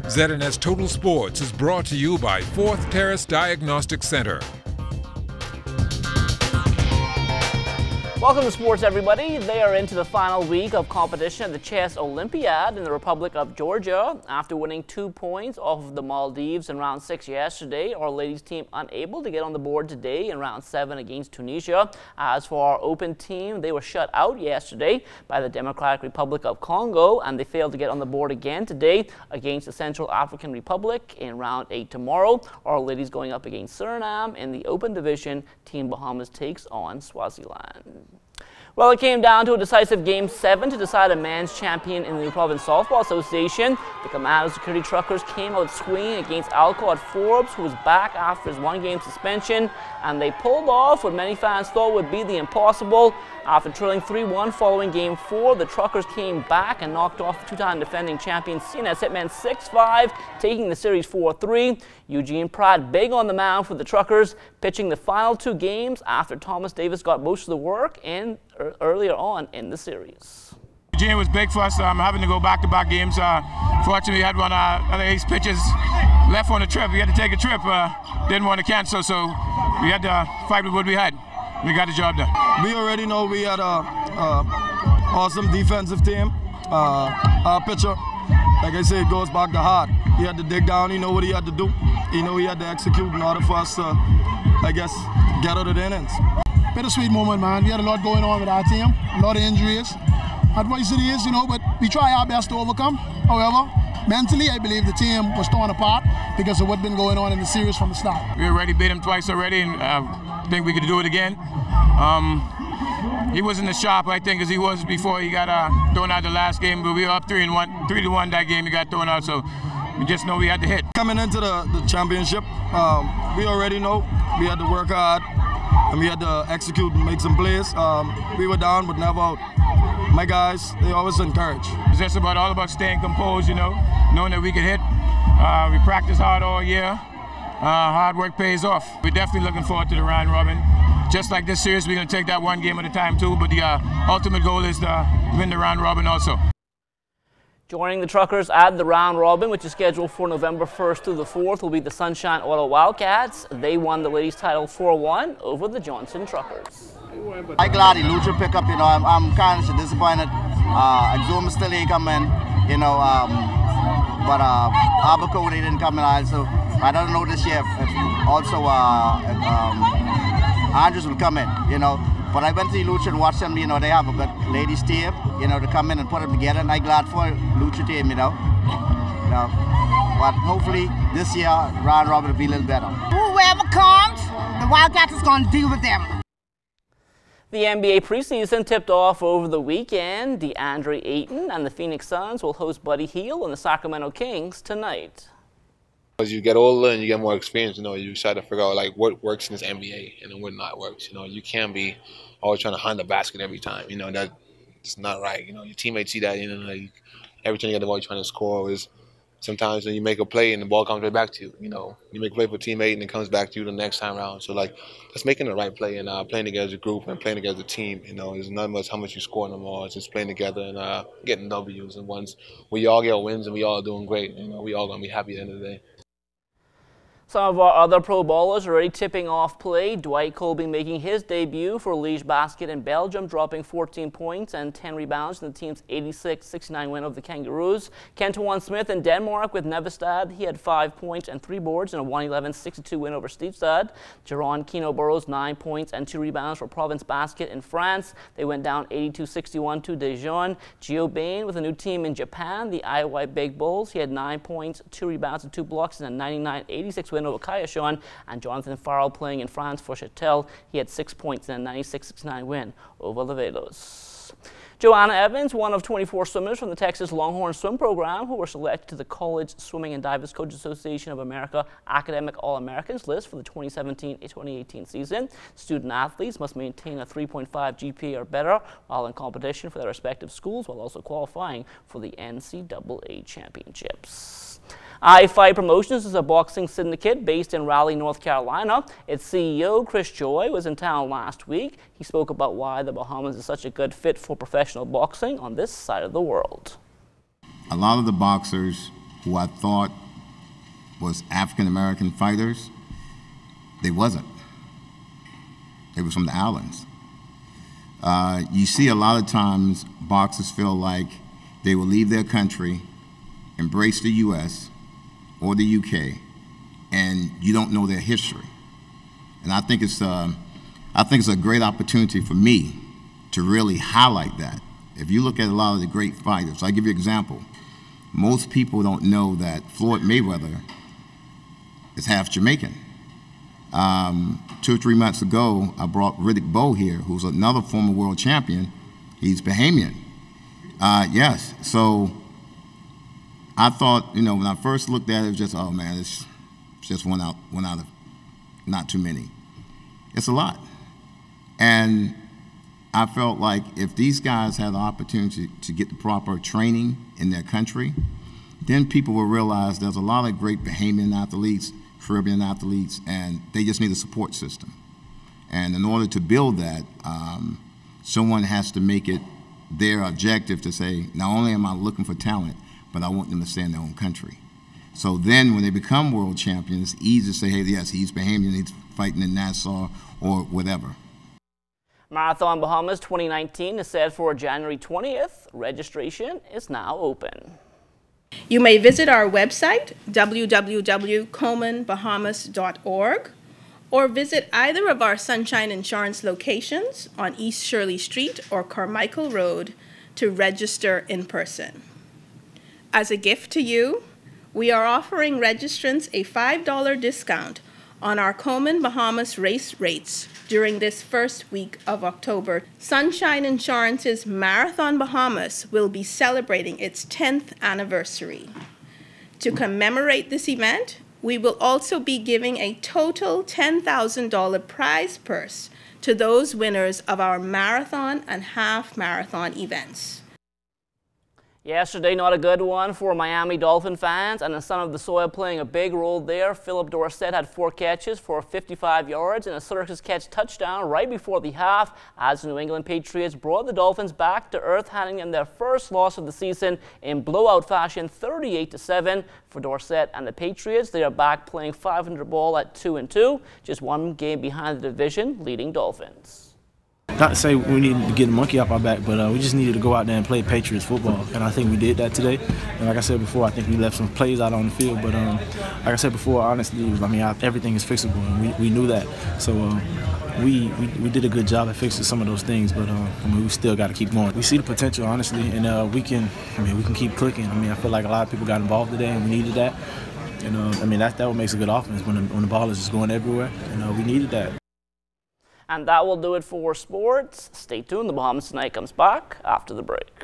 ZNS Total Sports is brought to you by 4th Terrace Diagnostic Center. Welcome to sports, everybody. They are into the final week of competition at the chess Olympiad in the Republic of Georgia. After winning 2 points off of the Maldives in round 6 yesterday, our ladies team unable to get on the board today in round 7 against Tunisia. As for our open team, they were shut out yesterday by the Democratic Republic of Congo, and they failed to get on the board again today against the Central African Republic in round 8 tomorrow. Our ladies going up against Suriname in the open division. Team Bahamas takes on Swaziland. Well, it came down to a decisive Game 7 to decide a man's champion in the New Province Softball Association. The Commando Security Truckers came out swinging against Alcott Forbes, who was back after his 1-game suspension, and they pulled off what many fans thought would be the impossible. After trailing 3-1 following Game 4, the Truckers came back and knocked off the 2-time defending champion CNS Hitmen 6-5, taking the series 4-3. Eugene Pratt big on the mound for the Truckers, pitching the final 2 games after Thomas Davis got most of the work and earlier on in the series. Eugene was big for us, having to go back-to-back games. Fortunately, we had one of the ace pitches left on the trip. We had to take a trip, didn't want to cancel, so we had to fight with what we had. We got the job done. We already know we had a awesome defensive team. Our pitcher, like I said, goes back to hard. He had to dig down, he knew what he had to do. He knew he had to execute in order for us to, I guess, get out of the innings. Bittersweet moment, man. We had a lot going on with our team, a lot of injuries. Advice it is, but we try our best to overcome. However, mentally, I believe the team was torn apart because of what's been going on in the series from the start. We already beat him twice already, and think we could do it again. He wasn't as sharp, I think, as he was before he got thrown out the last game, but we were up 3-1 that game. He got thrown out, so we just know we had to hit. Coming into the championship, we already know we had to work hard and we had to execute and make some plays. We were down, but never out. My guys, they always encourage. It's just all about staying composed, knowing that we could hit. We practiced hard all year. Hard work pays off. We're definitely looking forward to the round robin. Just like this series, we're going to take that one game at a time too, but the ultimate goal is to win the round robin also. Joining the Truckers at the round robin, which is scheduled for November 1st through the 4th, will be the Sunshine Oil Wildcats. They won the ladies' title 4-1 over the Johnson Truckers. I'm glad the Lucha pick up, I'm kind of disappointed. Exuma still ain't coming, but Abaco, they didn't come in also. I don't know this year if also Andrews will come in, But I went to Lucha and watched them, they have a good ladies team, to come in and put them together, and I'm glad for Lucha team, But hopefully this year, round robin will be a little better. Whoever comes, the Wildcats is going to deal with them. The NBA preseason tipped off over the weekend. DeAndre Ayton and the Phoenix Suns will host Buddy Hield and the Sacramento Kings tonight. As you get older and you get more experience, you try to figure out what works in this NBA and then what not works. You can't be always trying to hunt the basket every time. That's not right. Your teammates see that. Every time you get the ball, you're trying to score. Sometimes when you make a play and the ball comes right back to you. You make a play for a teammate and it comes back to you the next time around. So just making the right play and playing together as a group and playing together as a team. It's not much how much you score no more. It's just playing together and getting W's. And once we all get wins and we all doing great, we all gonna be happy at the end of the day. Some of our other pro ballers are already tipping off play. Dwight Colby making his debut for Liège Basket in Belgium, dropping 14 points and 10 rebounds in the team's 86-69 win over the Kangaroos. Kentawan Smith in Denmark with Nevestad. He had 5 points and 3 boards in a 111-62 win over Stevstad. Jerron Kino Burrows 9 points and 2 rebounds for Province Basket in France. They went down 82-61 to Dijon. Gio Bain with a new team in Japan, the Iowa Big Bulls. He had 9 points, 2 rebounds and 2 blocks in a 99-86 win over Kayashan, and Jonathan Farrell playing in France for Châtel. He had 6 points in a 96-69 win over Levedos. Joanna Evans, one of 24 swimmers from the Texas Longhorn Swim Program who were selected to the College Swimming and Divers Coaches Association of America Academic All-Americans list for the 2017-2018 season. Student athletes must maintain a 3.5 GPA or better while in competition for their respective schools, while also qualifying for the NCAA championships. I-Fight Promotions is a boxing syndicate based in Raleigh, North Carolina. Its CEO, Chris Joy, was in town last week. He spoke about why the Bahamas is such a good fit for professional boxing on this side of the world. A lot of the boxers who I thought was African-American fighters, they wasn't. They was from the islands. You see a lot of times boxers feel like they will leave their country, embrace the U.S. or the UK, and you don't know their history. And I think it's a great opportunity for me to really highlight that. If you look at a lot of the great fighters, I'll give you an example. Most people don't know that Floyd Mayweather is half Jamaican. 2 or 3 months ago, I brought Riddick Bowe here, who's another former world champion. He's Bahamian. Yes, so I thought, you know, when I first looked at it, it was just, oh man, it's just one out of not too many. It's a lot. And I felt like if these guys had the opportunity to get the proper training in their country, then people will realize there's a lot of great Bahamian athletes, Caribbean athletes, and they just need a support system. And in order to build that, someone has to make it their objective to say, not only am I looking for talent, but I want them to stay in their own country. So then when they become world champions, it's easy to say, hey, yes, he's Bahamian, he's fighting in Nassau or whatever. Marathon Bahamas 2019 is set for January 20th. Registration is now open. You may visit our website, www.colemanbahamas.org, or visit either of our Sunshine Insurance locations on East Shirley Street or Carmichael Road to register in person. As a gift to you, we are offering registrants a $5 discount on our Coleman Bahamas race rates during this first week of October. Sunshine Insurance's Marathon Bahamas will be celebrating its 10th anniversary. To commemorate this event, we will also be giving a total $10,000 prize purse to those winners of our marathon and half marathon events. Yesterday, not a good one for Miami Dolphin fans, and the son of the soil playing a big role there. PHILLIP Dorsett had 4 catches for 55 yards and a circus catch touchdown right before the half as the New England Patriots brought the Dolphins back to earth, handing them their first loss of the season in blowout fashion, 38-7 for Dorsett and the Patriots. They are back playing 500 ball at 2-2, just 1 game behind the division leading Dolphins. Not to say we needed to get the monkey off our back, but we just needed to go out there and play Patriots football, and I think we did that today. And like I said before, I think we left some plays out on the field, but like I said before, honestly, everything is fixable, and we knew that. So we did a good job at fixing some of those things, but we still got to keep going. We see the potential, honestly, and we can keep clicking. I feel like a lot of people got involved today, and we needed that. You know, that what makes a good offense when the ball is just going everywhere, and we needed that. And that will do it for sports. Stay tuned. The Bahamas Tonight comes back after the break.